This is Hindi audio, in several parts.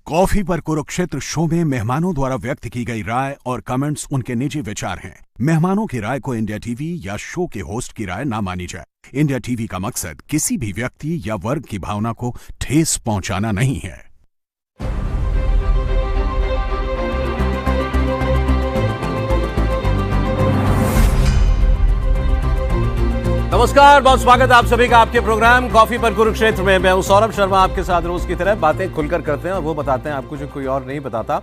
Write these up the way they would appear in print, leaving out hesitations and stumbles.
कॉफी पर कुरुक्षेत्र शो में मेहमानों द्वारा व्यक्त की गई राय और कमेंट्स उनके निजी विचार हैं। मेहमानों की राय को इंडिया टीवी या शो के होस्ट की राय ना मानी जाए। इंडिया टीवी का मकसद किसी भी व्यक्ति या वर्ग की भावना को ठेस पहुंचाना नहीं है। नमस्कार, बहुत स्वागत है आप सभी का आपके प्रोग्राम कॉफी पर कुरुक्षेत्र में। मैं हूं सौरभ शर्मा, आपके साथ रोज की तरह बातें खुलकर करते हैं और वो बताते हैं आपको जो कोई और नहीं बताता।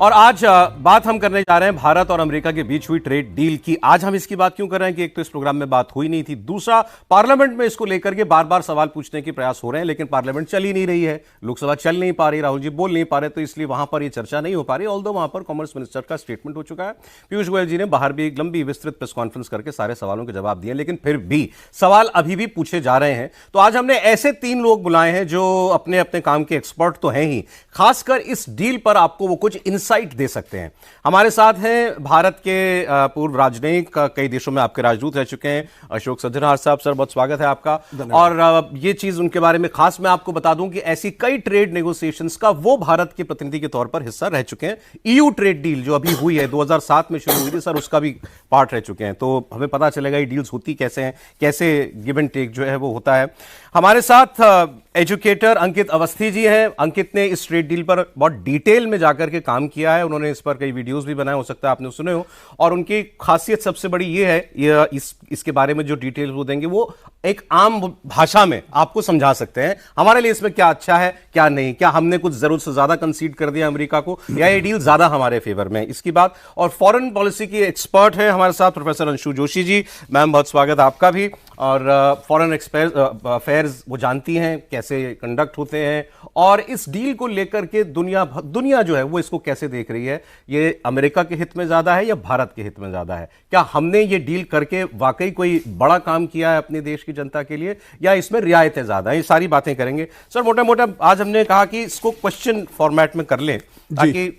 और आज बात हम करने जा रहे हैं भारत और अमेरिका के बीच हुई ट्रेड डील की। आज हम इसकी बात क्यों कर रहे हैं कि एक तो इस प्रोग्राम में बात हुई नहीं थी, दूसरा पार्लियामेंट में इसको लेकर के बार बार सवाल पूछने के प्रयास हो रहे हैं, लेकिन पार्लियामेंट चल ही नहीं रही है, लोकसभा चल नहीं पा रही, राहुल जी बोल नहीं पा रहे, तो इसलिए वहां पर यह चर्चा नहीं हो पा रही। ऑल्दो वहां पर कॉमर्स मिनिस्टर का स्टेटमेंट हो चुका है, पीयूष गोयल जी ने बाहर भी एक लंबी विस्तृत प्रेस कॉन्फ्रेंस करके सारे सवालों के जवाब दिए, लेकिन फिर भी सवाल अभी भी पूछे जा रहे हैं। तो आज हमने ऐसे 3 लोग बुलाए हैं जो अपने अपने काम के एक्सपर्ट तो हैं ही, खासकर इस डील पर आपको वो कुछ इंसाइट दे सकते हैं। हमारे साथ हैं भारत के पूर्व राजनयिक, कई देशों में आपके राजदूत रह चुके हैं, अशोक सज्जनहार साहब। सर, बहुत स्वागत है आपका। और ये चीज उनके बारे में खास मैं आपको बता दूं कि ऐसी कई ट्रेड नेगोशिएशंस का वो भारत के प्रतिनिधि के तौर पर हिस्सा रह चुके हैं। ईयू ट्रेड डील जो अभी हुई है 2007 में शुरू हुई थी, सर उसका भी पार्ट रह चुके हैं, तो हमें पता चलेगा ये डील्स होती कैसे हैं, कैसे गिव एंड टेक जो है वो होता है। हमारे साथ एजुकेटर अंकित अवस्थी जी हैं। अंकित ने इस ट्रेड डील पर बहुत डिटेल में जाकर के काम किया है, उन्होंने इस पर कई वीडियोस भी बनाए, हो सकता है आपने सुने हो। और उनकी खासियत सबसे बड़ी ये है, इसके बारे में जो डिटेल वो देंगे वो एक आम भाषा में आपको समझा सकते हैं हमारे लिए इसमें क्या अच्छा है क्या नहीं, क्या हमने कुछ जरूरत से ज्यादा कंसीड कर दिया अमेरिका को या ये डील ज्यादा हमारे फेवर में, इसकी बात। और फॉरेन पॉलिसी की एक्सपर्ट है हमारे साथ प्रोफेसर अंशु जोशी जी। मैम, बहुत स्वागत आपका भी। और फॉरेन अफेयर्स वो जानती हैं कैसे कंडक्ट होते हैं, और इस डील को लेकर के दुनिया जो है वो इसको कैसे देख रही है, ये अमेरिका के हित में ज्यादा है या भारत के हित में ज्यादा है, क्या हमने ये डील करके वाकई कोई बड़ा काम किया है अपने देश की जनता के लिए, या इसमें रियायतें ज्यादा हैं, ये सारी बातें करेंगे। सर, मोटा मोटा आज हमने कहा कि इसको क्वेश्चन फॉर्मेट में कर लें ताकि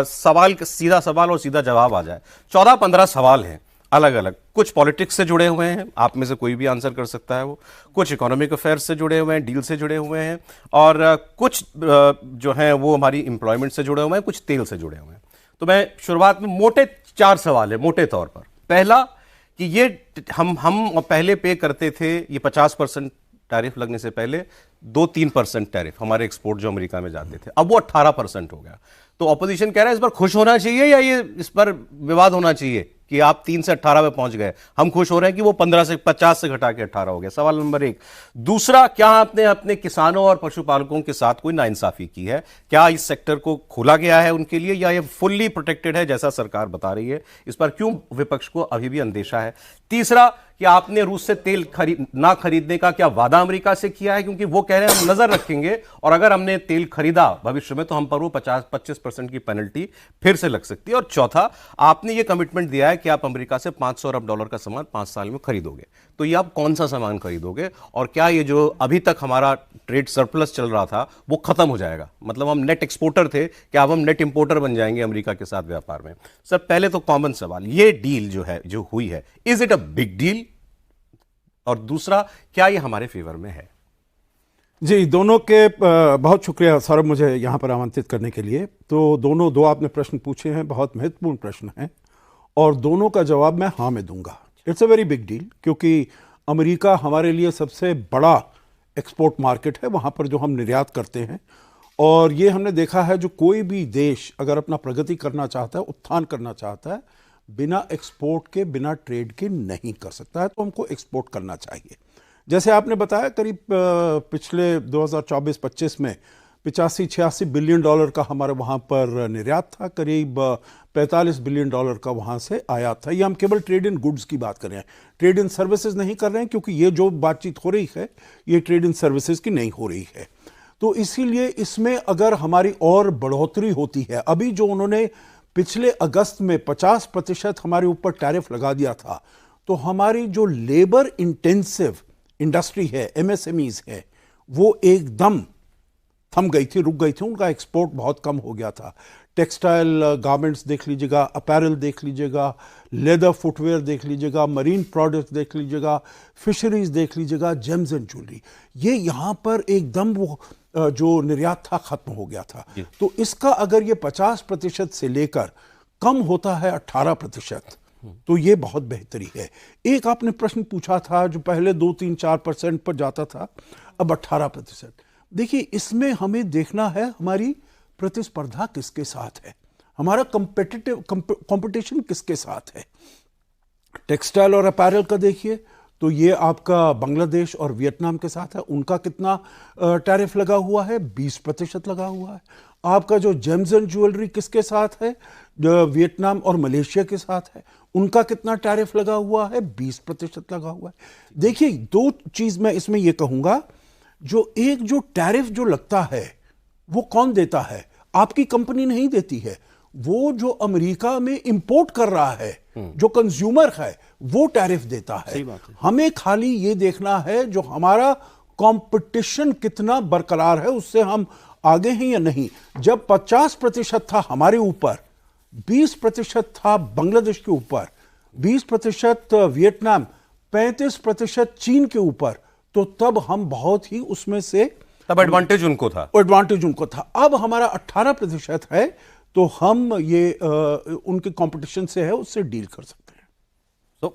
सवाल सीधा सवाल और सीधा जवाब आ जाए। 14-15 सवाल हैं अलग अलग, कुछ पॉलिटिक्स से जुड़े हुए हैं, आप में से कोई भी आंसर कर सकता है वो, कुछ इकोनॉमिक अफेयर्स से जुड़े हुए हैं, डील से जुड़े हुए हैं, और कुछ जो हैं वो हमारी एम्प्लॉयमेंट से जुड़े हुए हैं, कुछ तेल से जुड़े हुए हैं। तो मैं शुरुआत में मोटे 4 सवाल है मोटे तौर पर। पहला कि ये हम पहले पे करते थे, ये 50% टैरिफ लगने से पहले 2-3% टैरिफ हमारे एक्सपोर्ट जो अमेरिका में जाते थे, अब वो 18% हो गया। तो ऑपोजिशन कह रहा है इस पर खुश होना चाहिए या ये इस पर विवाद होना चाहिए कि आप 3 से 18 में पहुंच गए। हम खुश हो रहे हैं कि वो 15 से 50 से घटा के 18 हो गया। सवाल नंबर 1। दूसरा, क्या आपने अपने किसानों और पशुपालकों के साथ कोई नाइंसाफी की है? क्या इस सेक्टर को खोला गया है उनके लिए, या ये फुल्ली प्रोटेक्टेड है जैसा सरकार बता रही है? इस पर क्यों विपक्ष को अभी भी अंदेशा है? तीसरा, कि आपने रूस से तेल ना खरीदने का क्या वादा अमेरिका से किया है, क्योंकि वो कह रहे हैं हम नजर रखेंगे और अगर हमने तेल खरीदा भविष्य में तो हम पर वो 25% की पेनल्टी फिर से लग सकती है। और चौथा, आपने ये कमिटमेंट दिया है कि आप अमेरिका से $500 अरब का सामान 5 साल में खरीदोगे, तो ये आप कौन सा सामान खरीदोगे, और क्या ये जो अभी तक हमारा ट्रेड सरप्लस चल रहा था वो खत्म हो जाएगा? मतलब हम नेट एक्सपोर्टर थे, क्या अब हम नेट इंपोर्टर बन जाएंगे अमेरिका के साथ व्यापार में? सर, पहले तो कॉमन सवाल, ये डील जो हुई है, is it a big deal? और दूसरा, क्या ये हमारे फेवर में है? जी, दोनों के बहुत शुक्रिया सौरभ मुझे यहाँ पर आमंत्रित करने के लिए। तो दो आपने प्रश्न पूछे हैं, बहुत महत्वपूर्ण प्रश्न हैं, और दोनों का जवाब मैं हाँ में दूंगा। It's a very big deal, क्योंकि अमेरिका हमारे लिए सबसे बड़ा एक्सपोर्ट मार्केट है, वहाँ पर जो हम निर्यात करते हैं। और ये हमने देखा है, जो कोई भी देश अगर अपना प्रगति करना चाहता है, उत्थान करना चाहता है, बिना एक्सपोर्ट के, बिना ट्रेड के नहीं कर सकता है, तो हमको एक्सपोर्ट करना चाहिए। जैसे आपने बताया, करीब पिछले 2024-25 में 85-86 बिलियन डॉलर का हमारे वहाँ पर निर्यात था, करीब 45 बिलियन डॉलर का वहाँ से आयात था। ये हम केवल ट्रेड इन गुड्स की बात कर रहे हैं, ट्रेड इन सर्विसेज नहीं कर रहे हैं, क्योंकि ये जो बातचीत हो रही है ये ट्रेड इन सर्विसेज की नहीं हो रही है। तो इसीलिए इसमें अगर हमारी और बढ़ोतरी होती है, अभी जो उन्होंने पिछले अगस्त में 50% हमारे ऊपर टैरिफ लगा दिया था, तो हमारी जो लेबर इंटेंसिव इंडस्ट्री है, एमएसएमईज है, वो एकदम थम गई थी, रुक गई थी, उनका एक्सपोर्ट बहुत कम हो गया था। टेक्सटाइल गारमेंट्स देख लीजिएगा, अपैरल देख लीजिएगा, लेदर फुटवेयर देख लीजिएगा, मरीन प्रोडक्ट्स देख लीजिएगा, फिशरीज देख लीजिएगा, जेम्स एंड ज्वेलरी, ये यहाँ पर एकदम वो जो निर्यात था खत्म हो गया था। तो इसका अगर ये 50% से लेकर कम होता है 18%, तो ये बहुत बेहतरी है। एक आपने प्रश्न पूछा था जो पहले 2-3-4% पर जाता था, अब 18%। देखिए, इसमें हमें देखना है हमारी प्रतिस्पर्धा किसके साथ है, हमारा कंपटीशन किसके साथ है। टेक्सटाइल और अपैरल का देखिए तो ये आपका बांग्लादेश और वियतनाम के साथ है, उनका कितना टैरिफ लगा हुआ है, 20% लगा हुआ है। आपका जो जेम्स एंड ज्वेलरी किसके साथ है, वियतनाम और मलेशिया के साथ है, उनका कितना टैरिफ लगा हुआ है, 20% लगा हुआ है। देखिए, दो चीज मैं इसमें यह कहूंगा, जो टैरिफ जो लगता है वो कौन देता है, आपकी कंपनी नहीं देती है, वो जो अमेरिका में इंपोर्ट कर रहा है, जो कंज्यूमर है, वो टैरिफ देता है। हमें खाली ये देखना है जो हमारा कंपटीशन कितना बरकरार है, उससे हम आगे हैं या नहीं। जब 50% था हमारे ऊपर, 20% था बांग्लादेश के ऊपर, 20% वियतनाम, 35% चीन के ऊपर, तो तब हम बहुत ही उसमें से तब एडवांटेज उनको था। अब हमारा 18% है, तो हम ये उनके कंपटीशन से है, उससे डील कर सकते हैं। तो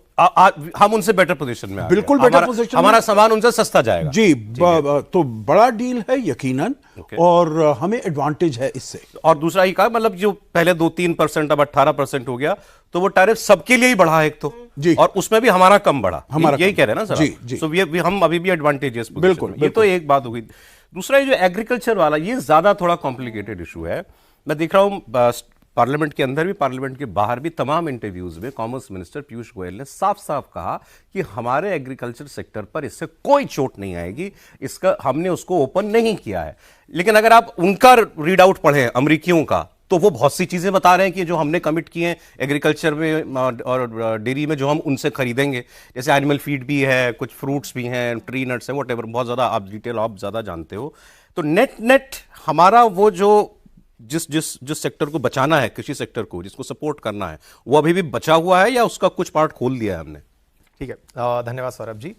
हम उनसे बेटर पोजीशन में आ गए। बिल्कुल बेटर पोजीशन, हमारा सामान उनसे सस्ता जाएगा जी। तो बड़ा डील है यकीनन, और हमें एडवांटेज है इससे। और दूसरा ही कहा, मतलब जो पहले 2-3% अब 18% हो गया, तो वो टैरिफ सबके लिए ही बढ़ा है एक तो जी, और उसमें भी हमारा कम बढ़ा, यही कह रहे हैं ना सर जी, जी। तो ये हम अभी भी एडवांटेजेस बिल्कुल, ये तो एक बात हो गई। दूसरा ये जो एग्रीकल्चर वाला, ये ज्यादा थोड़ा कॉम्प्लिकेटेड इशू है। मैं देख रहा हूं पार्लियामेंट के अंदर भी, पार्लियामेंट के बाहर भी, तमाम इंटरव्यूज में कॉमर्स मिनिस्टर पीयूष गोयल ने साफ साफ कहा कि हमारे एग्रीकल्चर सेक्टर पर इससे कोई चोट नहीं आएगी, इसका हमने उसको ओपन नहीं किया है। लेकिन अगर आप उनका रीड आउट पढ़ें अमेरिकियों का, तो वो बहुत सी चीजें बता रहे हैं कि जो हमने कमिट किए हैं एग्रीकल्चर में और डेयरी में, जो हम उनसे खरीदेंगे, जैसे एनिमल फीड भी है, कुछ फ्रूट्स भी हैं, ट्री नट्स हैं, व्हाटएवर, बहुत ज्यादा आप डिटेल आप ज्यादा जानते हो। तो नेट हमारा वो जो जिस सेक्टर को बचाना है, कृषि सेक्टर को जिसको सपोर्ट करना है, वो अभी भी बचा हुआ है या उसका कुछ पार्ट खोल दिया है हमने? ठीक है, धन्यवाद सौरभ जी।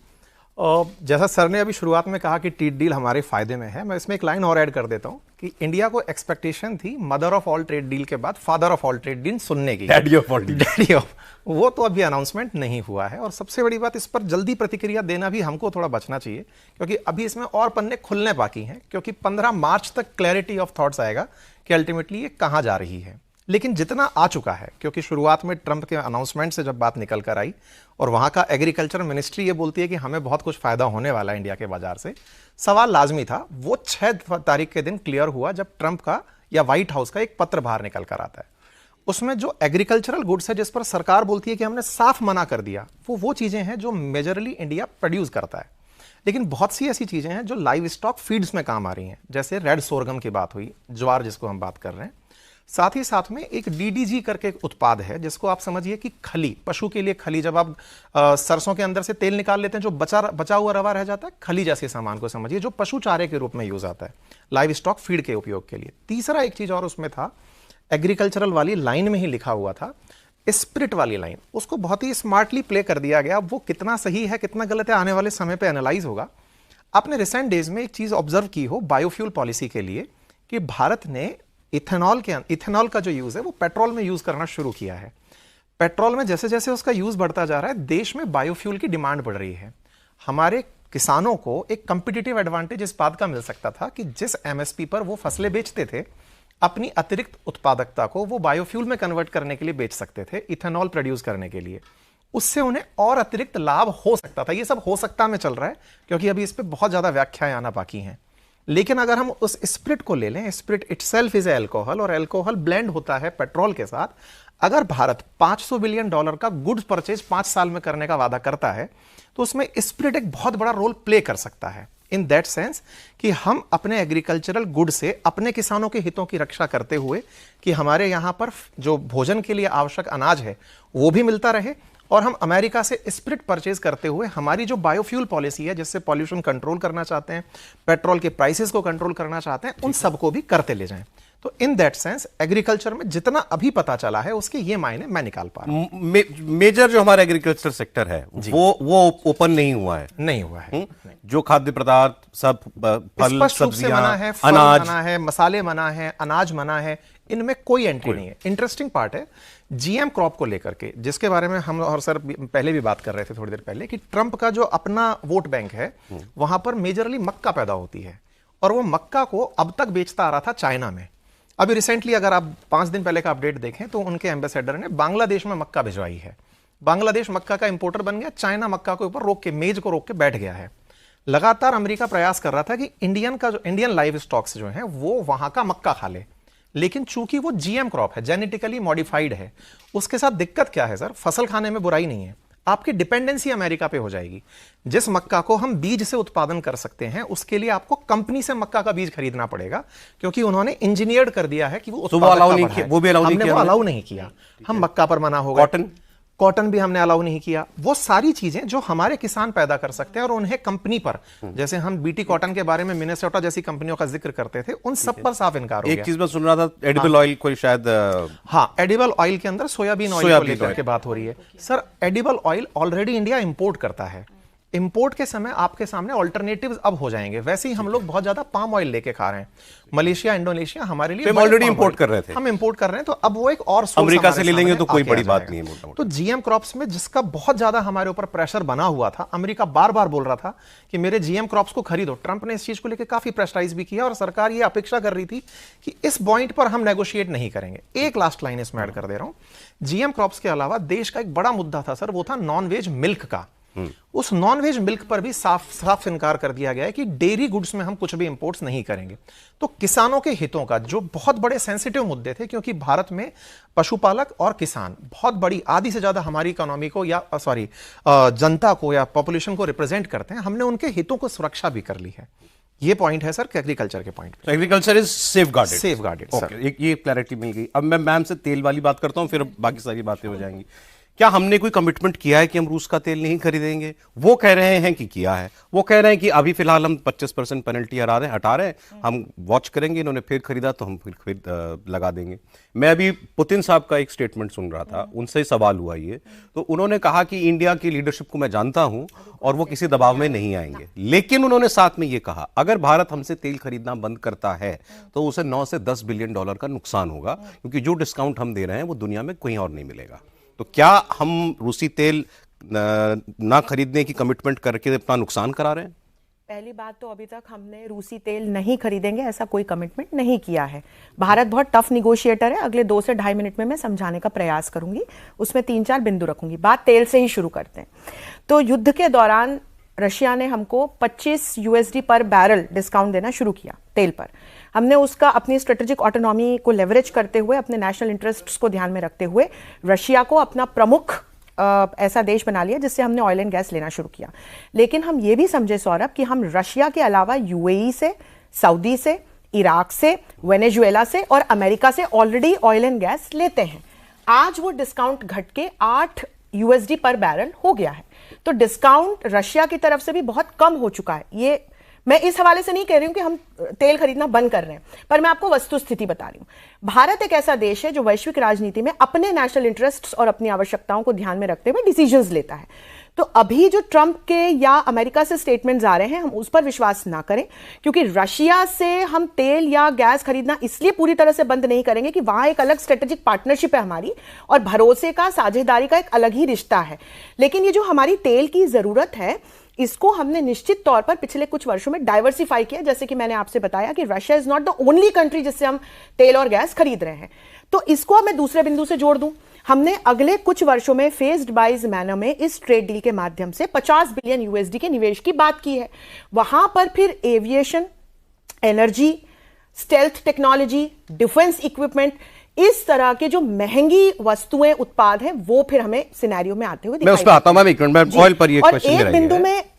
जैसा सर ने अभी शुरुआत में कहा कि ट्रेड डील हमारे फायदे में है, मैं इसमें एक लाइन और ऐड कर देता हूं कि इंडिया को एक्सपेक्टेशन थी mother of all trade deal के बाद father of all trade deal सुनने की, डैडी ऑफ ऑल डील, वो तो अभी अनाउंसमेंट नहीं हुआ है। और सबसे बड़ी बात, इस पर जल्दी प्रतिक्रिया देना भी हमको थोड़ा बचना चाहिए, क्योंकि अभी इसमें और पन्ने खुलने बाकी हैं, क्योंकि 15 मार्च तक क्लैरिटी ऑफ थॉट्स आएगा कि अल्टीमेटली ये कहां जा रही है। लेकिन जितना आ चुका है, क्योंकि शुरुआत में ट्रंप के अनाउंसमेंट से जब बात निकल कर आई और वहां का एग्रीकल्चर मिनिस्ट्री ये बोलती है कि हमें बहुत कुछ फायदा होने वाला है इंडिया के बाजार से, सवाल लाजमी था। वो 6 तारीख के दिन क्लियर हुआ जब ट्रंप का या व्हाइट हाउस का एक पत्र बाहर निकल कर आता है। उसमें जो एग्रीकल्चरल गुड्स है जिस पर सरकार बोलती है कि हमने साफ मना कर दिया, वो चीजें हैं जो मेजरली इंडिया प्रोड्यूस करता है। लेकिन बहुत सी ऐसी चीजें हैं जो लाइव स्टॉक फीड्स में काम आ रही हैं, जैसे रेड सोरगम की बात हुई, ज्वार जिसको हम बात कर रहे हैं। साथ ही साथ में एक डीडीजी करके एक उत्पाद है जिसको आप समझिए कि खली, पशु के लिए खली, जब आप सरसों के अंदर से तेल निकाल लेते हैं, जो बचा हुआ रवा रह जाता है, खली जैसे सामान को समझिए, जो पशु चारे के रूप में यूज आता है लाइव स्टॉक फीड के उपयोग के लिए। तीसरा एक चीज और उसमें था, एग्रीकल्चरल वाली लाइन में ही लिखा हुआ था, स्पिरिट वाली लाइन, उसको बहुत ही स्मार्टली प्ले कर दिया गया। वो कितना सही है कितना गलत है आने वाले समय पे एनालाइज होगा। आपने रिसेंट डेज में एक चीज ऑब्जर्व की हो बायोफ्यूल पॉलिसी के लिए, कि भारत ने इथेनॉल का जो यूज है वो पेट्रोल में यूज करना शुरू किया है। पेट्रोल में जैसे जैसे उसका यूज बढ़ता जा रहा है, देश में बायोफ्यूल की डिमांड बढ़ रही है। हमारे किसानों को एक कंपिटिटिव एडवांटेज इस बात का मिल सकता था कि जिस एमएसपी पर वो फसलें बेचते थे, अपनी अतिरिक्त उत्पादकता को वो बायोफ्यूल में कन्वर्ट करने के लिए बेच सकते थे, इथेनॉल प्रोड्यूस करने के लिए। उससे उन्हें और अतिरिक्त लाभ हो सकता था। ये सब हो सकता में चल रहा है, क्योंकि अभी इस पे बहुत ज्यादा व्याख्याएं आना बाकी हैं। लेकिन अगर हम उस स्पिरिट को ले लें, स्पिरिट इटसेल्फ इज एल्कोहल, और एल्कोहल ब्लेंड होता है पेट्रोल के साथ। अगर भारत $500 बिलियन का गुड्स परचेज 5 साल में करने का वादा करता है, तो उसमें स्पिरिट एक बहुत बड़ा रोल प्ले कर सकता है, इन दैट सेंस कि हम अपने एग्रीकल्चरल गुड से अपने किसानों के हितों की रक्षा करते हुए, कि हमारे यहां पर जो भोजन के लिए आवश्यक अनाज है वो भी मिलता रहे, और हम अमेरिका से स्पिरिट परचेज करते हुए हमारी जो बायोफ्यूल पॉलिसी है, जिससे पॉल्यूशन कंट्रोल करना चाहते हैं, पेट्रोल के प्राइसेस को कंट्रोल करना चाहते हैं, उन सबको भी करते ले जाएं। तो इन दैट सेंस एग्रीकल्चर में जितना अभी पता चला है उसके ये मायने मैं निकाल पा रहा हूं। मेजर जो हमारा एग्रीकल्चर सेक्टर है वो ओपन नहीं हुआ है, नहीं हुआ है। जो खाद्य पदार्थ सब फल सब्जियां मना है, अनाज मना है, मसाले मना है, अनाज मना है, इनमें कोई एंट्री नहीं है। इंटरेस्टिंग पार्ट है जीएम क्रॉप को लेकर के, जिसके बारे में हम और सर पहले भी बात कर रहे थे थोड़ी देर पहले, कि ट्रंप का जो अपना वोट बैंक है वहां पर मेजरली मक्का पैदा होती है और वो मक्का को अब तक बेचता आ रहा था चाइना में। अभी रिसेंटली अगर आप 5 दिन पहले का अपडेट देखें तो उनके एम्बेसडर ने बांग्लादेश में मक्का भिजवाई है। बांग्लादेश मक्का का इंपोर्टर बन गया, चाइना मक्का के ऊपर रोक के, मेज को रोक के बैठ गया है। लगातार अमेरिका प्रयास कर रहा था कि इंडियन लाइव स्टॉक्स जो हैं वो वहां का मक्का खा ले, लेकिन चूंकि वो जीएम क्रॉप है, जेनेटिकली मॉडिफाइड है, उसके साथ दिक्कत क्या है सर, फसल खाने में बुराई नहीं है, आपकी डिपेंडेंसी अमेरिका पे हो जाएगी। जिस मक्का को हम बीज से उत्पादन कर सकते हैं उसके लिए आपको कंपनी से मक्का का बीज खरीदना पड़ेगा, क्योंकि उन्होंने इंजीनियर्ड कर दिया है कि वो अलाउ नहीं किया, वो भी अलाउ नहीं किया। हम मक्का पर मना होगा, कॉटन भी हमने अलाउ नहीं किया। वो सारी चीजें जो हमारे किसान पैदा कर सकते हैं और उन्हें कंपनी पर, जैसे हम बीटी कॉटन के बारे में मिनेसोटा जैसी कंपनियों का जिक्र करते थे, उन सब पर साफ इनकार हो गया। एक चीज मैं सुन रहा था, एडिबल ऑयल कोई शायद, हाँ, एडिबल ऑयल के अंदर सोयाबीन ऑयल को लेकर के बात हो रही है। Sir edible oil already India import करता है। इंपोर्ट के समय आपके सामने ऑल्टरनेटिव्स अब हो जाएंगे। वैसे ही हम लोग बहुत ज्यादा पाम ऑयल लेके खा रहे हैं, मलेशिया, इंडोनेशिया हमारे लिए ऑलरेडी इंपोर्ट कर रहे थे, हम इंपोर्ट कर रहे हैं, तो अब वो एक और अमेरिका से ले लेंगे तो कोई बड़ी बात नहीं है। तो जीएम क्रॉप्स में जिसका बहुत ज्यादा हमारे ऊपर प्रेशर बना हुआ था, अमेरिका बार बार बोल रहा था कि मेरे जीएम क्रॉप्स को खरीदो। ट्रंप ने इस चीज को लेकर काफी प्रेशराइज भी किया और सरकार ये अपेक्षा कर रही थी कि इस पॉइंट पर हम नेगोशिएट नहीं करेंगे। एक लास्ट लाइन इसमें ऐड कर दे रहा हूं, जीएम क्रॉप्स के अलावा देश का एक बड़ा मुद्दा था सर, वो था नॉन वेज मिल्क का। उस नॉन वेज मिल्क पर भी साफ इनकार कर दिया गया है कि डेयरी गुड्स में हम कुछ भी इंपोर्ट्स नहीं करेंगे। तो किसानों के हितों का जो बहुत बड़े सेंसिटिव मुद्दे थे, क्योंकि भारत में पशुपालक और किसान बहुत बड़ी, आधी से ज्यादा हमारी इकोनॉमी को या जनता को या पॉपुलेशन को रिप्रेजेंट करते हैं, हमने उनके हितों को सुरक्षा भी कर ली है। ये पॉइंट है सर एग्रीकल्चर के पॉइंट पे। Agriculture is safeguarded sir. ये क्लैरिटी मिल गई। अब मैं मैम से तेल वाली बात करता हूं, फिर बाकी सारी बातें हो जाएंगी। क्या हमने कोई कमिटमेंट किया है कि हम रूस का तेल नहीं खरीदेंगे? वो कह रहे हैं कि किया है। वो कह रहे हैं कि अभी फिलहाल हम 25% पेनल्टी हटा रहे हैं, हम वॉच करेंगे, इन्होंने फिर खरीदा तो हम फिर लगा देंगे। मैं अभी पुतिन साहब का एक स्टेटमेंट सुन रहा था, उनसे सवाल हुआ ये, तो उन्होंने कहा कि इंडिया की लीडरशिप को मैं जानता हूं और वो किसी दबाव में नहीं आएंगे, लेकिन उन्होंने साथ में ये कहा अगर भारत हमसे तेल खरीदना बंद करता है तो उसे 9 से 10 बिलियन डॉलर का नुकसान होगा, क्योंकि जो डिस्काउंट हम दे रहे हैं वो दुनिया में कहीं और नहीं मिलेगा। तो क्या हम रूसी तेल ना खरीदने की कमिटमेंट करके अपना नुकसान करा रहे हैं? पहली बात तो अभी तक हमने रूसी तेल नहीं खरीदेंगे ऐसा कोई कमिटमेंट नहीं किया है। भारत बहुत टफ निगोशिएटर है। अगले 2 से ढाई मिनट में मैं समझाने का प्रयास करूंगी, उसमें 3-4 बिंदु रखूंगी। बात तेल से ही शुरू करते हैं। तो युद्ध के दौरान रशिया ने हमको $25 पर बैरल डिस्काउंट देना शुरू किया तेल पर। हमने उसका अपनी स्ट्रेटेजिक ऑटोनॉमी को लेवरेज करते हुए, अपने नेशनल इंटरेस्ट्स को ध्यान में रखते हुए रशिया को अपना प्रमुख ऐसा देश बना लिया जिससे हमने ऑयल एंड गैस लेना शुरू किया। लेकिन हम ये भी समझे सौरभ कि हम रशिया के अलावा यूएई से, सऊदी से, इराक से, वेनेजुएला से और अमेरिका से ऑलरेडी ऑयल एंड गैस लेते हैं। आज वो डिस्काउंट घट के $8 पर बैरल हो गया है। तो डिस्काउंट रशिया की तरफ से भी बहुत कम हो चुका है। ये मैं इस हवाले से नहीं कह रही हूं कि हम तेल खरीदना बंद कर रहे हैं, पर मैं आपको वस्तुस्थिति बता रही हूं। भारत एक ऐसा देश है जो वैश्विक राजनीति में अपने नेशनल इंटरेस्ट्स और अपनी आवश्यकताओं को ध्यान में रखते हुए डिसीजंस लेता है। तो अभी जो ट्रंप के या अमेरिका से स्टेटमेंट्स आ रहे हैं, हम उस पर विश्वास ना करें, क्योंकि रशिया से हम तेल या गैस खरीदना इसलिए पूरी तरह से बंद नहीं करेंगे कि वहां एक अलग स्ट्रेटेजिक पार्टनरशिप है हमारी और भरोसे का, साझेदारी का एक अलग ही रिश्ता है। लेकिन ये जो हमारी तेल की जरूरत है, इसको हमने निश्चित तौर पर पिछले कुछ वर्षों में डाइवर्सिफाई किया। जैसे कि मैंने आपसे बताया कि Russia is not the only country जिससे हम तेल और गैस खरीद रहे हैं। तो इसको मैं दूसरे बिंदु से जोड़ दूं, हमने अगले कुछ वर्षों में फेज्ड वाइज मैनर में इस ट्रेड डील के माध्यम से $50 बिलियन के निवेश की बात की है। वहां पर फिर aviation, energy, stealth technology, defence equipment, इस तरह के जो महंगी वस्तुएं, उत्पाद हैं, वो फिर हमें सिनेरियो में आते हुए दिखाई। मैं उस पे आता हूं, मैं ऑयल पर ये क्वेश्चन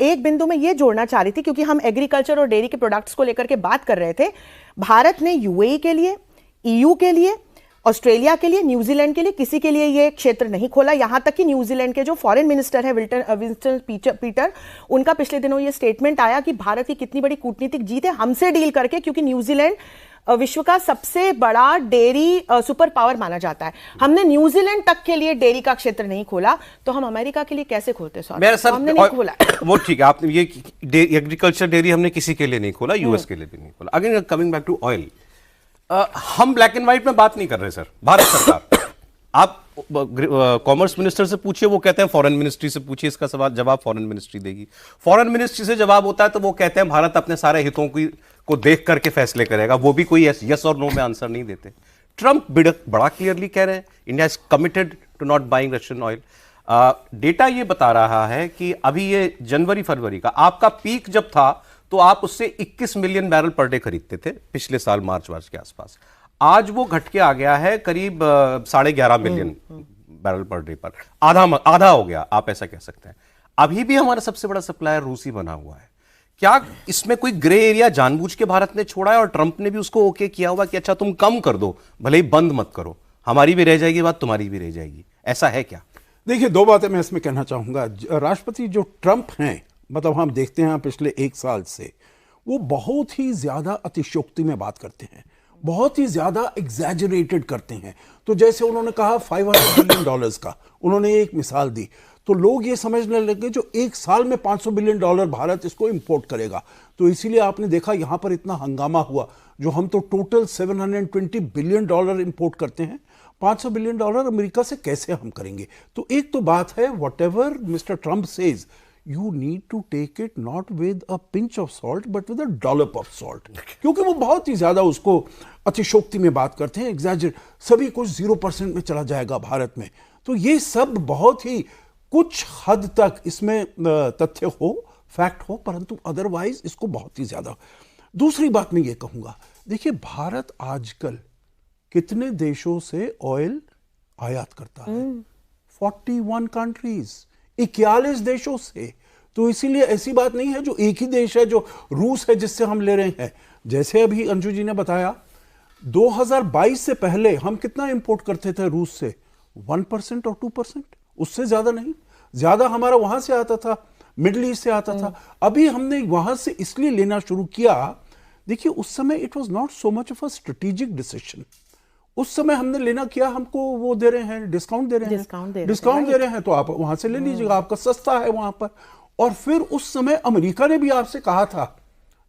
एक बिंदु में ये जोड़ना चाह रही थी, क्योंकि हम एग्रीकल्चर और डेयरी के प्रोडक्ट्स को लेकर के बात कर रहे थे। भारत ने यूएई के लिए, ईयू के लिए, ऑस्ट्रेलिया के लिए, न्यूजीलैंड के लिए, किसी के लिए ये क्षेत्र नहीं खोला। यहां तक कि न्यूजीलैंड के जो फॉरेन मिनिस्टर है विंस्टन पीटर, उनका पिछले दिनों ये स्टेटमेंट आया कि भारत की कितनी बड़ी कूटनीतिक जीत है हमसे डील करके, क्योंकि न्यूजीलैंड विश्व का सबसे बड़ा डेयरी सुपर पावर माना जाता है। हमने न्यूजीलैंड तक के लिए डेयरी का क्षेत्र नहीं खोला, तो हम अमेरिका के लिए कैसे खोलते सर? मेरा सर हमने नहीं खोला। वो ठीक है, आपने ये एग्रीकल्चर डेयरी हमने किसी के लिए नहीं खोला, यूएस के लिए भी नहीं खोला। Again coming back to oil, हम ब्लैक एंड व्हाइट में बात नहीं कर रहे सर। भारत सरकार, आप कॉमर्स मिनिस्टर से पूछिए, वो कहते हैं फॉरेन मिनिस्ट्री से पूछिए, इसका सवाल जवाब फॉरेन मिनिस्ट्री देगी। फॉरेन मिनिस्ट्री से जवाब होता है तो वो कहते हैं भारत अपने सारे हितों को देख करके फैसले करेगा, वो भी कोई यस और नो में आंसर नहीं देते। ट्रंप बड़ा क्लियरली कह रहे हैं India is committed to not buying Russian oil. Data ये बता रहा है कि अभी ये जनवरी फरवरी का आपका पीक जब था तो आप उससे 21 मिलियन बैरल पर डे खरीदते थे पिछले साल मार्च के आसपास। आज वो घट के आ गया है करीब 11.5 मिलियन बैरल पर डे पर, आधा हो गया, आप ऐसा कह सकते हैं। अभी भी हमारा सबसे बड़ा सप्लायर रूसी बना हुआ है। क्या इसमें कोई ग्रे एरिया जानबूझ के भारत ने छोड़ा है और ट्रंप ने भी उसको ओके किया हुआ कि अच्छा तुम कम कर दो, भले ही बंद मत करो, हमारी भी रह जाएगी बात, तुम्हारी भी रह जाएगी, ऐसा है क्या? देखिए, दो बातें मैं इसमें कहना चाहूंगा। राष्ट्रपति जो ट्रंप हैं, मतलब हम देखते हैं पिछले 1 साल से वो बहुत ही ज्यादा अतिशयोक्ति में बात करते हैं, बहुत ही ज्यादा एग्जैजरेटेड करते हैं। तो जैसे उन्होंने कहा $500 बिलियन का, उन्होंने एक मिसाल दी, तो लोग ये समझने लगे जो 1 साल में $500 बिलियन भारत इसको इंपोर्ट करेगा। तो इसीलिए आपने देखा यहां पर इतना हंगामा हुआ, जो हम तो टोटल $720 बिलियन इंपोर्ट करते हैं, $500 बिलियन अमेरिका से कैसे हम करेंगे? तो एक तो बात है, what ever mister Trump says, you need to take it not with a pinch of salt but with a dollop of salt, क्योंकि वो बहुत ही ज्यादा उसको अतिशयोक्ति में बात करते हैं, एग्जैजरेट, सभी कुछ 0% में चला जाएगा भारत में। तो ये सब बहुत ही कुछ हद तक इसमें तथ्य हो, फैक्ट हो, परंतु अदरवाइज इसको बहुत ही ज्यादा। दूसरी बात मैं ये कहूंगा, देखिए भारत आजकल कितने देशों से ऑयल आयात करता है? 41 कंट्रीज, 41 देशों से। तो इसीलिए ऐसी बात नहीं है जो एक ही देश है, जो रूस है, जिससे हम ले रहे हैं। जैसे अभी अंजू जी ने बताया, 2022 से पहले हम कितना इंपोर्ट करते थे रूस से? 1% और 2%, उससे ज्यादा नहीं। ज्यादा हमारा वहां से आता था, मिडिल ईस्ट से आता था। अभी हमने वहां से इसलिए लेना शुरू किया, देखिए उस समय it was not so much of a strategic decision. उस समय हमने लेना किया, हमको वो दे रहे हैं, डिस्काउंट दे रहे हैं, तो आप वहां से ले लीजिएगा, आपका सस्ता है वहां पर। और फिर उस समय अमेरिका ने भी आपसे कहा था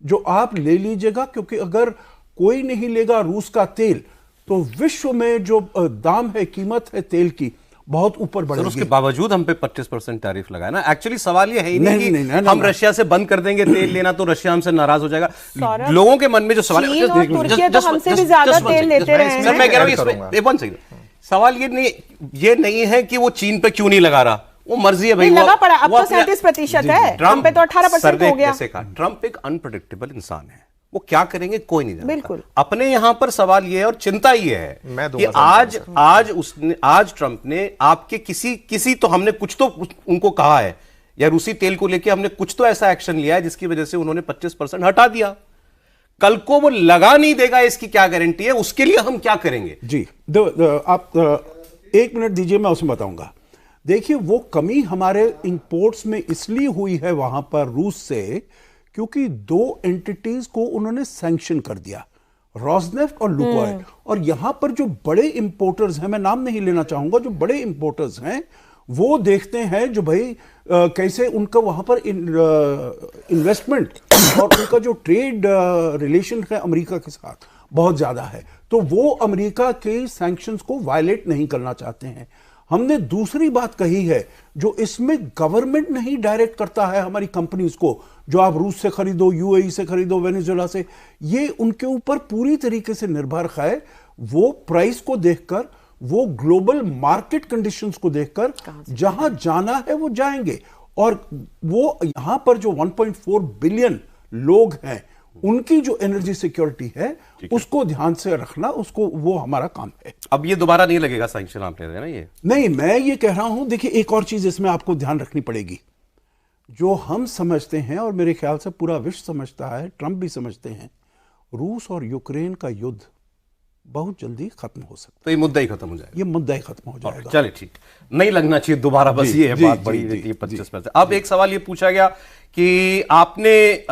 जो आप ले लीजिएगा, क्योंकि अगर कोई नहीं लेगा रूस का तेल तो विश्व में जो दाम है, कीमत है तेल की, बहुत ऊपर बढ़ेगी। उसके बावजूद हम पे 25% टैरिफ लगाया ना। एक्चुअली सवाल ये है ही नहीं कि हम रशिया से बंद कर देंगे तेल लेना तो रशिया हमसे नाराज हो जाएगा। लोगों के मन में जो सवाल है, हमसे भी ज्यादा तेल लेते रहे हैं। मैं कह रहा हूँ सवाल ये नहीं है कि वो चीन पे क्यों नहीं लगा रहा, वो मर्जी है भाई, लगा पड़ा। अब तो 37% है, हम पे तो 18% हो गया। ट्रंप एक अनप्रेडिक्टेबल इंसान है, वो क्या करेंगे कोई नहीं जानता। बिल्कुल। अपने यहां पर सवाल ये है और चिंता ये है कि आज ट्रंप ने आपके किसी तो हमने कुछ तो उनको कहा है, या रूसी तेल को लेके हमने कुछ तो ऐसा एक्शन लिया है जिसकी वजह से उन्होंने 25% हटा दिया। कल को वो लगा नहीं देगा, इसकी क्या गारंटी है? उसके लिए हम क्या करेंगे? जी, आप 1 मिनट दीजिए, मैं उसमें बताऊंगा। देखिए, वो कमी हमारे इंपोर्ट्स में इसलिए हुई है वहां पर रूस से, क्योंकि 2 एंटिटीज को उन्होंने सैंक्शन कर दिया, रॉसनेफ्ट और लुकोइल। और यहां पर जो बड़े इंपोर्टर्स हैं, मैं नाम नहीं लेना चाहूंगा, जो बड़े इंपोर्टर्स हैं वो देखते हैं जो भाई कैसे उनका वहां पर इन्वेस्टमेंट और उनका जो ट्रेड रिलेशन है अमेरिका के साथ बहुत ज्यादा है, तो वो अमेरिका के सैंक्शंस को वायलेट नहीं करना चाहते हैं। हमने दूसरी बात कही है, जो इसमें गवर्नमेंट नहीं डायरेक्ट करता है हमारी कंपनीज को, जो आप रूस से खरीदो, यूएई से खरीदो, वेनेजुएला से, ये उनके ऊपर पूरी तरीके से निर्भर है। वो प्राइस को देखकर, वो ग्लोबल मार्केट कंडीशंस को देखकर जहां जाना है वो जाएंगे। और वो यहां पर जो 1.4 बिलियन लोग हैं, उनकी जो एनर्जी सिक्योरिटी है उसको ध्यान से रखना, उसको, वो हमारा काम है। अब ये दोबारा नहीं लगेगा सैंक्शन, आप ले रहे हैं ना? ये नहीं, मैं ये कह रहा हूं, देखिए एक और चीज इसमें आपको ध्यान रखनी पड़ेगी। जो हम समझते हैं और मेरे ख्याल से पूरा विश्व समझता है, ट्रंप भी समझते हैं, रूस और यूक्रेन का युद्ध बहुत जल्दी खत्म हो सकता है। तो ये मुद्दा ही खत्म हो जाएगा, ये मुद्दा ही खत्म हो जाएगा। चलिए ठीक, नहीं लगना चाहिए दोबारा, बस ये बात बड़ी रहती है 25%। अब एक सवाल ये पूछा गया कि आपने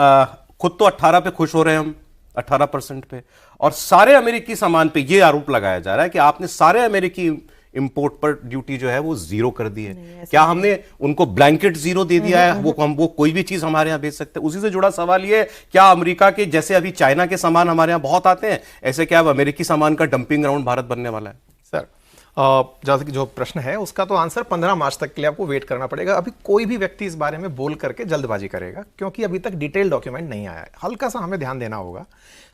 खुद तो 18 पे खुश हो रहे हैं हम, 18% पे, और सारे अमेरिकी सामान पे ये आरोप लगाया जा रहा है कि आपने सारे अमेरिकी इंपोर्ट पर ड्यूटी जो है वो जीरो कर दी है। क्या हमने उनको ब्लैंकेट जीरो दे दिया है, वो कोई भी चीज हमारे यहाँ बेच सकते हैं? उसी से जुड़ा सवाल ये है, क्या अमेरिका के जैसे अभी चाइना के सामान हमारे यहाँ बहुत आते हैं, ऐसे क्या अब अमेरिकी सामान का डंपिंग ग्राउंड भारत बनने वाला है? सर जो प्रश्न है उसका तो आंसर 15 मार्च तक के लिए आपको वेट करना पड़ेगा। अभी कोई भी व्यक्ति इस बारे में बोल करके जल्दबाजी करेगा, क्योंकि अभी तक डिटेल डॉक्यूमेंट नहीं आया है। हल्का सा हमें ध्यान देना होगा।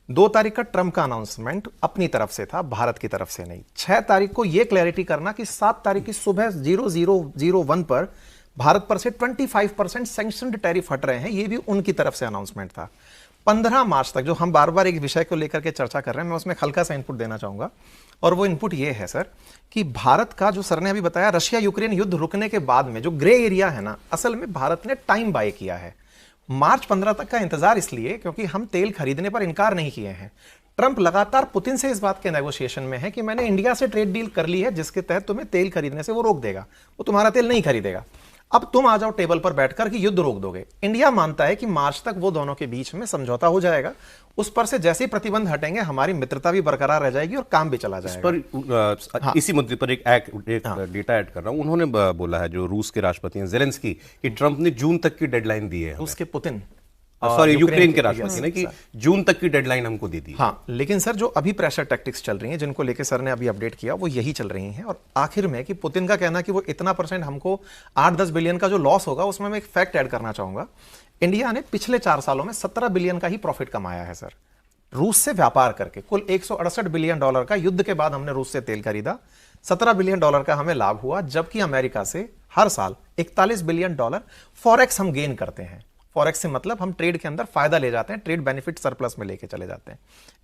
2 तारीख का ट्रंप का अनाउंसमेंट अपनी तरफ से था, भारत की तरफ से नहीं। 6 तारीख को यह क्लैरिटी करना कि 7 तारीख की सुबह 0001 पर भारत पर से 25% सैंक्शनड टैरिफ हट रहे हैं, यह भी उनकी तरफ से अनाउंसमेंट था। 15 मार्च तक जो हम बार बार एक विषय को लेकर के चर्चा कर रहे हैं, मैं उसमें हल्का सा इनपुट देना चाहूंगा, और वो इनपुट ये है सर कि भारत का, जो सर ने अभी बताया, रशिया यूक्रेन युद्ध रुकने के बाद में जो ग्रे एरिया है ना, असल में भारत ने टाइम बाय किया है। मार्च 15 तक का इंतजार इसलिए क्योंकि हम तेल खरीदने पर इनकार नहीं किए हैं। ट्रंप लगातार पुतिन से इस बात के नेगोशिएशन में है कि मैंने इंडिया से ट्रेड डील कर ली है जिसके तहत तुम्हें तेल खरीदने से वो रोक देगा, वो तुम्हारा तेल नहीं खरीदेगा, अब तुम आ जाओ टेबल पर बैठकर कि युद्ध रोक दोगे। इंडिया मानता है कि मार्च तक वो दोनों के बीच में समझौता हो जाएगा, उस पर से जैसे ही प्रतिबंध हटेंगे हमारी मित्रता भी बरकरार रह जाएगी और काम भी चला जाएगा। इस पर इसी मुद्दे पर एक डेटा ऐड कर रहा हूं। उन्होंने बोला है, जो रूस के राष्ट्रपति हैं ज़ेलेंस्की, कि ट्रंप ने जून तक की डेडलाइन दी है। रूस के पुतिन, सॉरी, यूक्रेन के राष्ट्रपति ने, कि जून तक की डेडलाइन हमको दे दी। हाँ, लेकिन सर जो अभी प्रेशर टैक्टिक्स चल रही हैं, जिनको लेके सर ने अभी अपडेट किया, वो यही चल रही हैं। और आखिर में कि पुतिन का कहना कि वो इतना % हमको 8-10 बिलियन का जो लॉस होगा, उसमें मैं एक फैक्ट ऐड करना चाहूंगा। इंडिया ने पिछले 4 सालों में 17 बिलियन का ही प्रॉफिट कमाया है सर, रूस से व्यापार करके। कुल $168 बिलियन का युद्ध के बाद हमने रूस से तेल खरीदा, $17 बिलियन का हमें लाभ हुआ, जबकि अमेरिका से हर साल $41 बिलियन फॉरेक्स हम गेन करते हैं। फॉरेक्स से मतलब हम ट्रेड के अंदर फायदा ले जाते हैं, ट्रेड बेनिफिट सरप्लस में लेके चले जाते हैं।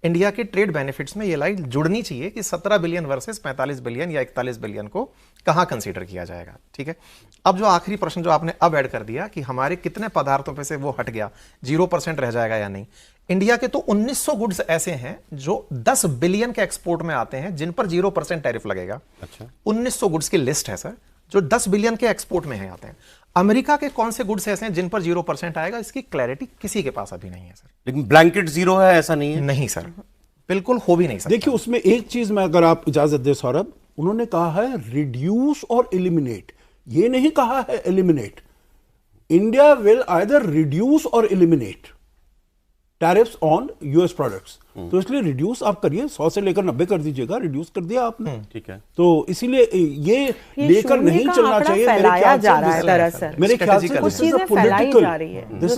इंडिया के ट्रेड बेनिफिट्स में ये लाइन जुड़नी चाहिए कि 17 बिलियन वर्सेस 45 बिलियन या 41 बिलियन को कहां कंसीडर किया जाएगा। ठीक है, अब जो आखिरी प्रश्न जो आपने अब ऐड कर दिया कि हमारे कितने पदार्थों पे से वो हट गया, 0% रह जाएगा या नहीं। इंडिया के तो 1900 गुड्स ऐसे हैं जो 10 बिलियन के एक्सपोर्ट में आते हैं, जिन पर 0% टैरिफ लगेगा। अच्छा, 1900 गुड्स की लिस्ट है सर, जो 10 बिलियन के एक्सपोर्ट में है आते हैं। अमेरिका के कौन से गुड्स ऐसे हैं जिन पर 0% आएगा, इसकी क्लैरिटी किसी के पास अभी नहीं है सर। लेकिन ब्लैंकेट जीरो है, ऐसा नहीं है? नहीं सर, बिल्कुल हो भी नहीं सकता। देखिए, उसमें एक चीज में अगर आप इजाजत दे सौरभ, उन्होंने कहा है रिड्यूस और एलिमिनेट, ये नहीं कहा है eliminate. India will either reduce or eliminate tariffs on US products, तो इसलिए रिड्यूस आप करिए, 100 से लेकर 90 कर दीजिएगा, रिड्यूस कर दिया आपने। ठीक है, तो इसीलिए ये लेकर नहीं चलना चाहिए मेरे ख्याल से। This is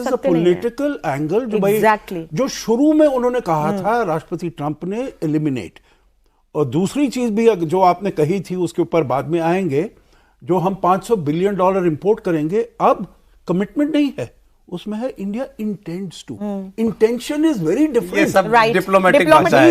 a political angle जो भाई जो शुरू में उन्होंने कहा था राष्ट्रपति ट्रंप ने, एलिमिनेट। और दूसरी चीज भी जो आपने कही थी उसके ऊपर बाद में आएंगे, जो हम $500 बिलियन इंपोर्ट करेंगे, अब कमिटमेंट नहीं है, उसमें है India intends to. Intention is very different, diplomatic भाषा है।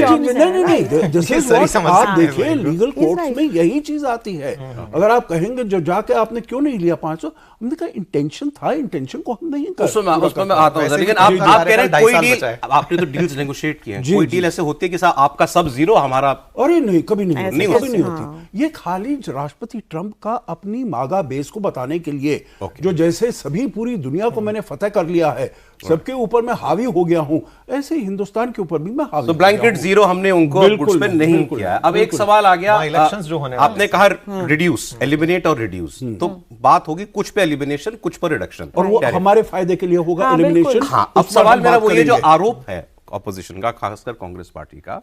नहीं, दिस इज व्हाट आप देखिए लीगल कोर्ट्स में यही चीज आती है। अगर आप कहेंगे जो जाके आपने क्यों नहीं लिया 500, हमने कहा इंटेंशन था, इंटेंशन को हम नहीं कर, उसमें मैं आता हूं। लेकिन आप कह रहे हैं कोई डील, आपने तो डील्स नेगोशिएट किए हैं, कोई डील ऐसे होती है कि साहब आपका सब जीरो, हमारा? अरे नहीं, कभी नहीं होती। ये खाली राष्ट्रपति ट्रंप का अपनी मागा बेस को बताने के लिए, जो जैसे सभी पूरी दुनिया को मैंने फतह कर लिया है, सबके ऊपर मैं हावी हो गया हूं, ऐसे हिंदुस्तान के ऊपर भी मैं हावी। तो ब्लैंकेट जीरो हमने उनको गुड्स पे नहीं किया है। अब एक सवाल आ गया, इलेक्शंस जो होने आपने कहा रिड्यूस, एलिमिनेट और रिड्यूस, तो बात होगी कुछ पे एलिमिनेशन, कुछ पर रिडक्शन, और वो हमारे फायदे के लिए होगा एलिमिनेशन। हाँ, अब सवाल मेरा वो, ये जो आरोप है ऑपोजिशन का, खासकर कांग्रेस पार्टी का,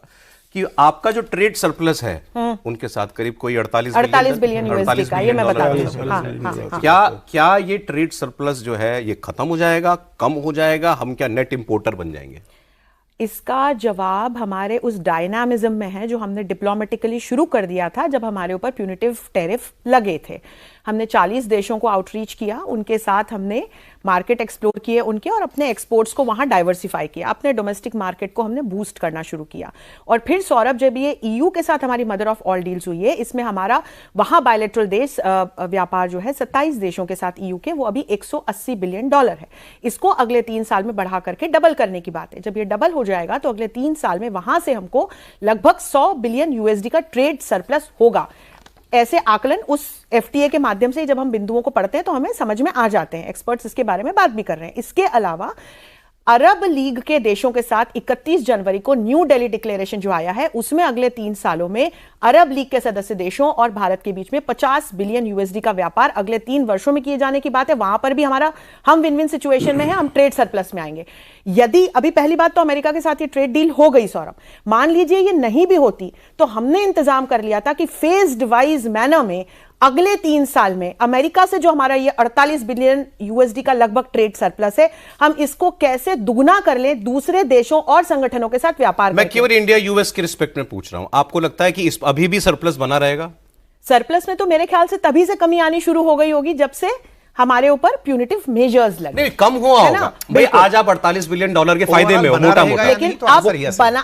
कि आपका जो ट्रेड सरप्लस है उनके साथ करीब कोई 48 बिलियन यूएसडी का, ये मैं बता दूं। हाँ। क्या ये ट्रेड सरप्लस जो है ये खत्म हो जाएगा, कम हो जाएगा, हम क्या नेट इंपोर्टर बन जाएंगे? इसका जवाब हमारे उस डायनामिज्म में है जो हमने डिप्लोमेटिकली शुरू कर दिया था जब हमारे ऊपर प्यूनिटिव टैरिफ लगे थे। हमने 40 देशों को आउटरीच किया, उनके साथ हमने मार्केट एक्सप्लोर किए उनके, और अपने एक्सपोर्ट्स को वहां डाइवर्सिफाई किया, अपने डोमेस्टिक मार्केट को हमने बूस्ट करना शुरू किया। और फिर सौरभ, जब ये ईयू के साथ हमारी मदर ऑफ ऑल डील्स हुई है, इसमें हमारा वहां बायलैटरल देश व्यापार जो है 27 देशों के साथ ईयू के, वो अभी $180 बिलियन है। इसको अगले 3 साल में बढ़ा करके डबल करने की बात है। जब ये डबल हो जाएगा तो अगले 3 साल में वहां से हमको लगभग $100 बिलियन यूएसडी का ट्रेड सरप्लस होगा। ऐसे आकलन उस एफटीए के माध्यम से जब हम बिंदुओं को पढ़ते हैं तो हमें समझ में आ जाते हैं, एक्सपर्ट्स इसके बारे में बात भी कर रहे हैं। इसके अलावा अरब लीग के देशों के साथ 31 जनवरी को न्यू दिल्ली डिक्लेरेशन जो आया है, उसमें अगले 3 सालों में अरब लीग के सदस्य देशों और भारत के बीच में 50 बिलियन यूएसडी का व्यापार अगले 3 वर्षों में किए जाने की बात है। वहां पर भी हम विन विन सिचुएशन में हैं, हम ट्रेड सरप्लस में आएंगे। यदि अभी पहली बात तो अमेरिका के साथ ये ट्रेड डील हो गई सौरभ, मान लीजिए ये नहीं भी होती तो हमने इंतजाम कर लिया था कि फेज्ड वाइज मैनर में अगले 3 साल में अमेरिका से जो हमारा ये 48 बिलियन यूएसडी का लगभग ट्रेड सरप्लस है, हम इसको कैसे दुगना कर लें दूसरे देशों और संगठनों के साथ व्यापार। मैं केवल इंडिया यूएस के रिस्पेक्ट में पूछ रहा हूं, आपको लगता है कि इस अभी भी सरप्लस बना रहेगा? सरप्लस में तो मेरे ख्याल से तभी से कमी आनी शुरू हो गई होगी जब से हमारे ऊपर प्यूनिटिव मेजर्स लगे। नहीं, कम हुआ होगा भाई। आज आप 48 बिलियन डॉलर के फायदे में हो मोटा मोटा, लेकिन अब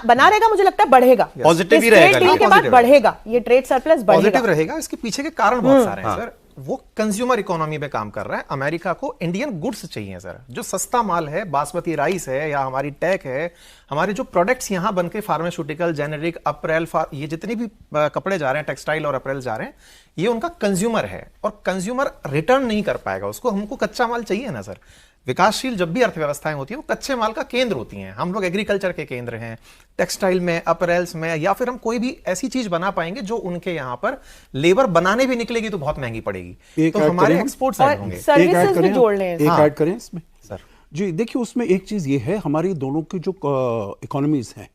बना रहेगा, मुझे लगता है बढ़ेगा, पॉजिटिव ही रहेगा, डील के बाद बढ़ेगा, ये ट्रेड सरप्लस पॉजिटिव रहेगा। इसके पीछे के कारण बहुत सारे हैं सर। वो कंज्यूमर इकोनॉमी में काम कर रहा है। अमेरिका को इंडियन गुड्स चाहिए सर, जो सस्ता माल है, बासमती राइस है या हमारी टेक है, हमारे जो प्रोडक्ट्स यहां बनके फार्मास्यूटिकल, जेनेरिक, अपरेल, ये जितने भी कपड़े जा रहे हैं, टेक्सटाइल और अपरेल जा रहे हैं, ये उनका कंज्यूमर है और कंज्यूमर रिटर्न नहीं कर पाएगा उसको। हमको कच्चा माल चाहिए ना सर। विकासशील जब भी अर्थव्यवस्थाएं होती है वो कच्चे माल का केंद्र होती हैं। हम लोग एग्रीकल्चर के केंद्र हैं, टेक्सटाइल में, अपरेल्स में, या फिर हम कोई भी ऐसी चीज बना पाएंगे जो उनके यहाँ पर लेबर बनाने भी निकलेगी तो बहुत महंगी पड़ेगी, तो हमारे एक्सपोर्ट्स ऐड होंगे। सर्विसेज भी जोड़ लें। एक ऐड करें इसमें सर जी। देखिए, उसमें एक चीज ये है, हमारी दोनों की जो इकोनॉमीज हैं,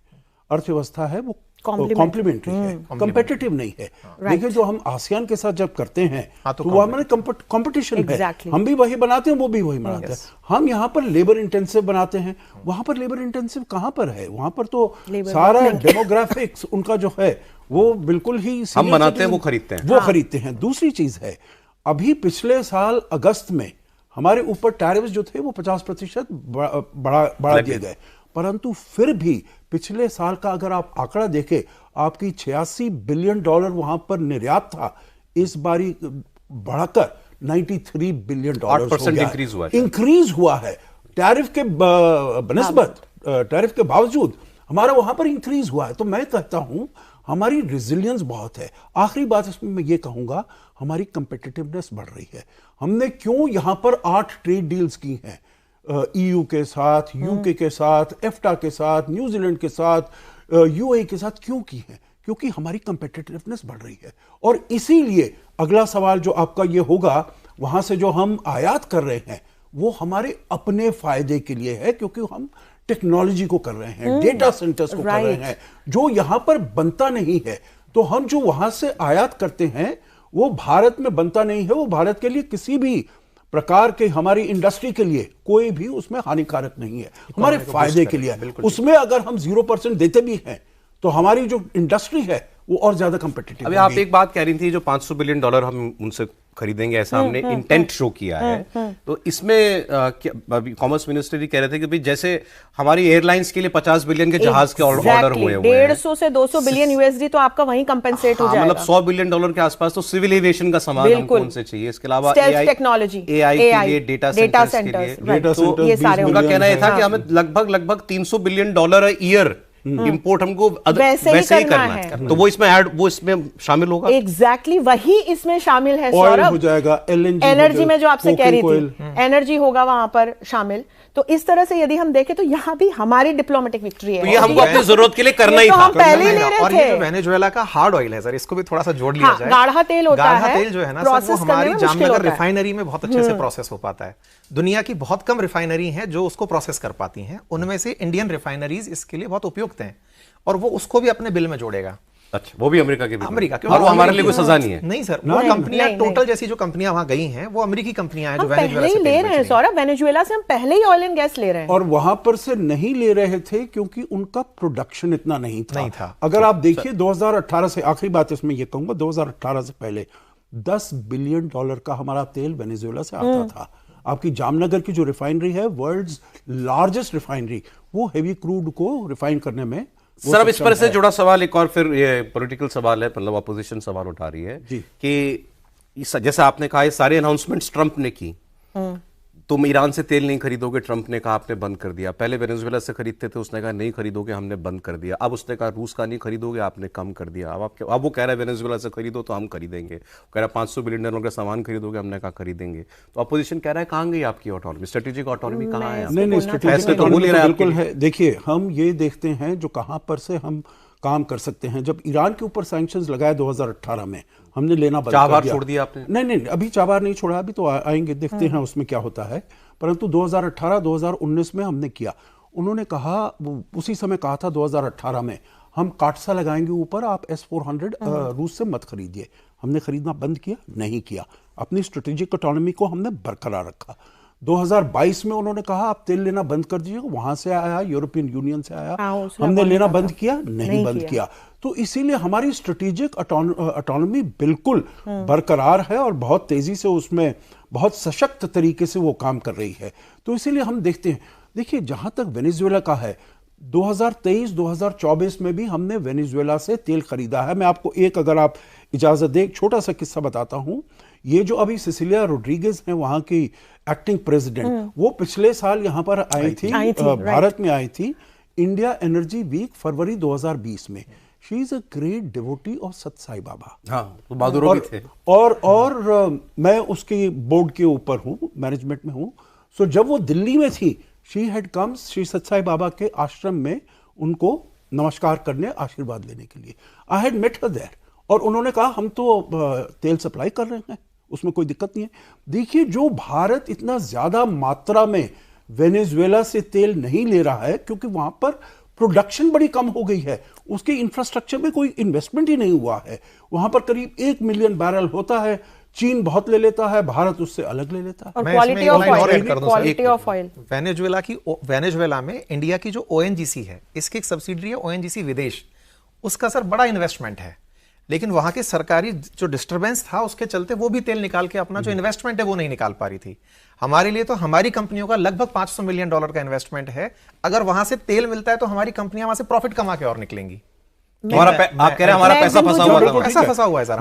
अर्थव्यवस्था है, वो कॉम्प्लीमेंट्री है, कॉम्पिटिटिव नहीं है। देखिए, जो हम आसियान के साथ जब करते हैं तो वो हमारे कॉम्पिटिशन है। हम भी वही बनाते हैं, वो भी वही बनाते हैं। हम यहाँ पर लेबर इंटेंसिव बनाते हैं, वहां पर लेबर इंटेंसिव कहाँ पर है? वहां पर तो सारा डेमोग्राफिक्स उनका जो है वो बिल्कुल ही, हम बनाते हैं, वो खरीदते हैं, वो खरीदते हैं। दूसरी चीज है, अभी पिछले साल अगस्त में हमारे ऊपर टैरिफ्स जो थे वो 50% बढ़ा दिए गए, परंतु फिर भी पिछले साल का अगर आप आंकड़ा देखें, आपकी 86 बिलियन डॉलर वहां पर निर्यात था, इस बारी बढ़ाकर 93 बिलियन डॉलर इंक्रीज हुआ है। टैरिफ के बनिस्बत, टैरिफ के बावजूद हमारा वहां पर इंक्रीज हुआ है। तो मैं कहता हूं हमारी रेजिलियंस बहुत है। आखिरी बात इसमें मैं ये कहूंगा, हमारी कंपेटिटिवनेस बढ़ रही है। हमने क्यों यहां पर 8 ट्रेड डील्स की हैं, ईयू के साथ, यूके के साथ, एफ्टा के साथ, न्यूजीलैंड के साथ, यूएई के साथ क्यों की है? क्योंकि हमारी कंपेटिटिवनेस बढ़ रही है। और इसीलिए अगला सवाल जो आपका ये होगा, वहां से जो हम आयात कर रहे हैं वो हमारे अपने फायदे के लिए है, क्योंकि हम टेक्नोलॉजी को कर रहे हैं, डेटा सेंटर्स को कर रहे हैं, जो यहां पर बनता नहीं है। तो हम जो वहां से आयात करते हैं वो भारत में बनता नहीं है, वो भारत के लिए किसी भी प्रकार के, हमारी इंडस्ट्री के लिए कोई भी उसमें हानिकारक नहीं है, हमारे फायदे के लिए। उसमें अगर हम 0% देते भी हैं तो हमारी जो इंडस्ट्री है वो और ज्यादा कंपेटिटिव। अभी आप एक बात कह रही थी, जो 500 बिलियन डॉलर हम उनसे खरीदेंगे, ऐसा हमने इंटेंट शो किया है। तो इसमें कॉमर्स मिनिस्टर ही कह रहे थे कि भाई जैसे हमारी एयरलाइंस के लिए 50 बिलियन के जहाज के ऑर्डर हुए हैं, 150 से 200 बिलियन यूएसडी तो आपका वहीं कंपेंसेट हो जाएगा। मतलब 100 बिलियन डॉलर के आसपास तो सिविल एविएशन का सामान हमको उनसे चाहिए। इसके अलावा टेक्नोलॉजी, एआई के लिए, डेटा सेंटर्स के लिए। ये सारे उनका कहना यह था कि हमें लगभग 300 बिलियन डॉलर ईयर इंपोर्ट हमको वैसे ही करना है। तो वो इसमें शामिल होगा। एग्जैक्टली वही इसमें शामिल है सौरभ। हो जाएगा एनर्जी में जो आपसे कह रही थी, एनर्जी होगा वहां पर शामिल। तो इस तरह से यदि हम देखें तो यहाँ भी हमारी डिप्लोमेटिक विक्ट्री है। तो ये हमको अपनी जरूरत के लिए करना ही था, हम पहले ले रहे थे। और ये वेनेजुएला का हार्ड ऑयल है सर, इसको भी थोड़ा सा जोड़ लिया जाए। गाढ़ा तेल होता है, गाढ़ा तेल जो है ना सर, वो हमारी जामनगर रिफाइनरी में बहुत अच्छे से प्रोसेस हो पाता है। दुनिया की बहुत कम रिफाइनरी हैं जो उसको प्रोसेस कर पाती हैं, उनमें से इंडियन रिफाइनरीज इसके लिए बहुत उपयुक्त हैं और वो उसको भी अपने बिल में जोड़ेगा। अच्छा, वो भी अमेरिका के बिल में? अमेरिका, और वो हमारे लिए कोई सजा नहीं है? नहीं सर, वो कंपनियां टोटल जैसी जो कंपनियां वहां गई हैं वो अमेरिकी कंपनियां हैं जो वेनेजुएला से ले रहे हैं सौरभ। वेनेजुएला से हम पहले ही ऑयल एंड गैस ले रहे हैं और वहां पर से नहीं ले रहे थे क्योंकि उनका प्रोडक्शन इतना नहीं था। अगर आप देखिए 2018 से, आखिरी बात इसमें यह कहूंगा, 2018 से पहले 10 बिलियन डॉलर का हमारा तेल वेनेजुएला से आता था। आपकी जामनगर की जो रिफाइनरी है, वर्ल्ड्स लार्जेस्ट रिफाइनरी, वो हेवी क्रूड को रिफाइन करने में। सर, अब इस पर से जुड़ा सवाल एक और फिर ये पॉलिटिकल सवाल है, मतलब अपोजिशन सवाल उठा रही है कि जैसे आपने कहा ये सारे अनाउंसमेंट्स ट्रंप ने की, तुम ईरान से तेल नहीं खरीदोगे, ट्रंप ने कहा, आपने बंद कर दिया। पहले वेनेजुएला से खरीदते थे, उसने कहा नहीं खरीदोगे, हमने बंद कर दिया। अब उसने कहा रूस का नहीं खरीदोगे, आपने कम कर दिया। अब वो कह रहा है वेनेजुएला से खरीदो तो हम खरीदेंगे। वो कह रहा है 500 बिलियन डॉलर का सामान खरीदोगे, हमने कहा खरीदेंगे। तो अपोजिशन कह रहा है कहाँ गई आपकी ऑटोनॉमी, स्ट्रेटेजिक ऑटोनॉमी कहाँ है? नहीं, स्ट्रेटेजिक ऑटोनॉमी बिल्कुल है। देखिए, हम ये देखते हैं जो कहाँ पर से हम काम कर सकते हैं। जब ईरान के ऊपर सैंक्शंस लगाए 2018 में, हमने लेना बंद कर दिया। छोड़ दिया आपने? नहीं, अभी चाबार नहीं छोड़ा, अभी तो आएंगे, देखते हैं उसमें क्या होता है। परंतु 2018-2019 में हमने किया। उन्होंने कहा, उसी समय कहा था 2018 में, हम काटसा लगाएंगे ऊपर, आप S-400 रूस से मत खरीदिए। हमने खरीदना बंद किया? नहीं किया। अपनी स्ट्रेटेजिक ऑटोनॉमी को हमने बरकरार रखा। 2022 में उन्होंने कहा आप तेल लेना बंद कर दीजिए, वहां से आया, यूरोपियन यूनियन से आया, हमने लेना बंद किया? नहीं बंद किया। तो इसीलिए हमारी स्ट्रेटेजिक ऑटोनॉमी बिल्कुल बरकरार है और बहुत तेजी से उसमें बहुत सशक्त तरीके से वो काम कर रही है। तो इसीलिए हम देखते हैं, देखिए जहां तक वेनेजुएला का है, 2023-2024 में भी हमने वेनेजुएला से तेल खरीदा है। मैं आपको एक, अगर आप इजाजत दें, छोटा सा किस्सा बताता हूं। ये जो अभी सिसिलिया रोड्रिगेज हैं, वहां की एक्टिंग प्रेसिडेंट, वो पिछले साल यहां पर आई थी, भारत में आई थी, इंडिया एनर्जी वीक फरवरी 2020 में। She is a great devotee of सत साई बाबा। हाँ, तो बहादुरों भी थे। और मैं उसके बोर्ड के ऊपर हूँ, मैनेजमेंट में हूँ। सो जब वो दिल्ली में थी, शी हैड कम श्री सत साई बाबा के आश्रम में उनको नमस्कार करने, आशीर्वाद लेने के लिए। I had met her there, और उन्होंने कहा हम तो तेल सप्लाई कर रहे हैं, उसमें कोई दिक्कत नहीं है। देखिए, जो भारत इतना ज्यादा मात्रा में वेनेजुएला से तेल नहीं ले रहा है, क्योंकि वहां पर प्रोडक्शन बड़ी कम हो गई है, उसके इंफ्रास्ट्रक्चर में कोई इन्वेस्टमेंट ही नहीं हुआ है। वहां पर करीब 1 मिलियन बैरल होता है, चीन बहुत ले लेता है, भारत उससे अलग ले लेता है। और क्वालिटी ऑफ ऑयल, वेनेजुएला में इंडिया की जो ONGC है, इसकी एक सब्सिडरी है ONGC विदेश, उसका सर बड़ा इन्वेस्टमेंट है। लेकिन वहां के सरकारी जो डिस्टरबेंस था, उसके चलते वो भी तेल निकाल के अपना जो इन्वेस्टमेंट है वो नहीं निकाल पा रही थी। हमारे लिए तो हमारी कंपनियों का लगभग $500 मिलियन का इन्वेस्टमेंट है। अगर वहां से तेल मिलता है तो हमारी कंपनियां वहां से प्रॉफिट कमा के और निकलेंगी। आप कह रहे हैं हमारा पैसा फंसा हुआ था? पैसा फंसा हुआ है सर,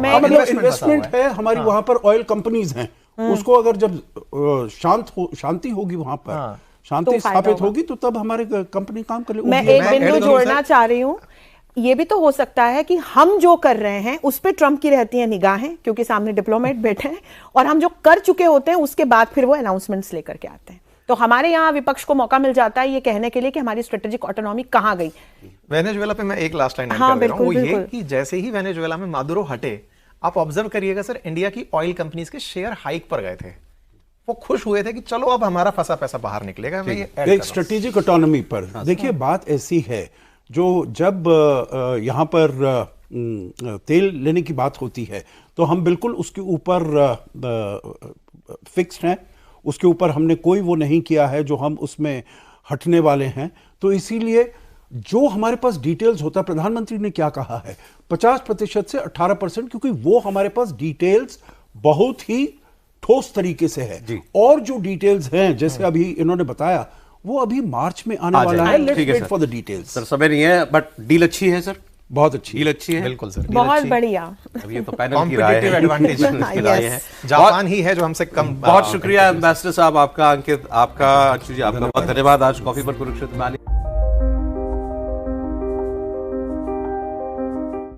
इन्वेस्टमेंट है हमारी, वहां पर ऑयल कंपनीज हैं, उसको अगर जब शांति होगी, वहां पर शांति स्थापित होगी, तो तब हमारे कंपनी काम कर लेगी। मैं एक बिंदु जोड़ना चाह रही हूँ। ये भी तो हो सकता है कि हम जो कर रहे हैं उस पे ट्रंप की रहती है निगाहें, क्योंकि सामने डिप्लोमेट बैठे हैं, और हम जो कर चुके होते हैं उसके बाद फिर वो अनाउंसमेंट्स लेकर के आते हैं। तो हमारे यहाँ विपक्ष को मौका मिल जाता है ये कहने के लिए कि हमारी स्ट्रेटेजिक ऑटोनॉमी कहाँ गई। वेनेजुएला पे मैं एक लास्ट लाइन कर दे रहा हूं, वो ये कि जैसे ही वेनेजुएला में मादुरो हटे, आप ऑब्जर्व करिएगा सर, इंडिया की ऑयल कंपनीज के शेयर हाइक पर गए थे। वो खुश हुए थे कि चलो अब हमारा फंसा पैसा बाहर निकलेगा। एक स्ट्रेटेजिक ऑटोनॉमी पर देखिए, बात ऐसी है, जो जब यहाँ पर तेल लेने की बात होती है तो हम बिल्कुल उसके ऊपर फिक्स्ड हैं, उसके ऊपर हमने कोई वो नहीं किया है जो हम उसमें हटने वाले हैं। तो इसीलिए जो हमारे पास डिटेल्स होता है, प्रधानमंत्री ने क्या कहा है, 50% से 18%, क्योंकि वो हमारे पास डिटेल्स बहुत ही ठोस तरीके से है। और जो डिटेल्स हैं, जैसे अभी इन्होंने बताया, वो अभी मार्च में आने वाला है। Let's wait for the details. Sir समय नहीं है, बट डील अच्छी है सर, बहुत अच्छी डील अच्छी है। बिल्कुल सर, बहुत बढ़िया। अब ये तो पैनल की राय है, एडवांटेज है। जापान ही है जो हमसे कम। बहुत शुक्रिया एम्बेसडर साहब आपका, अंकित आपका, अंशु जी आपका बहुत धन्यवाद आज कॉफी पर कुरुक्षेत्र में आने।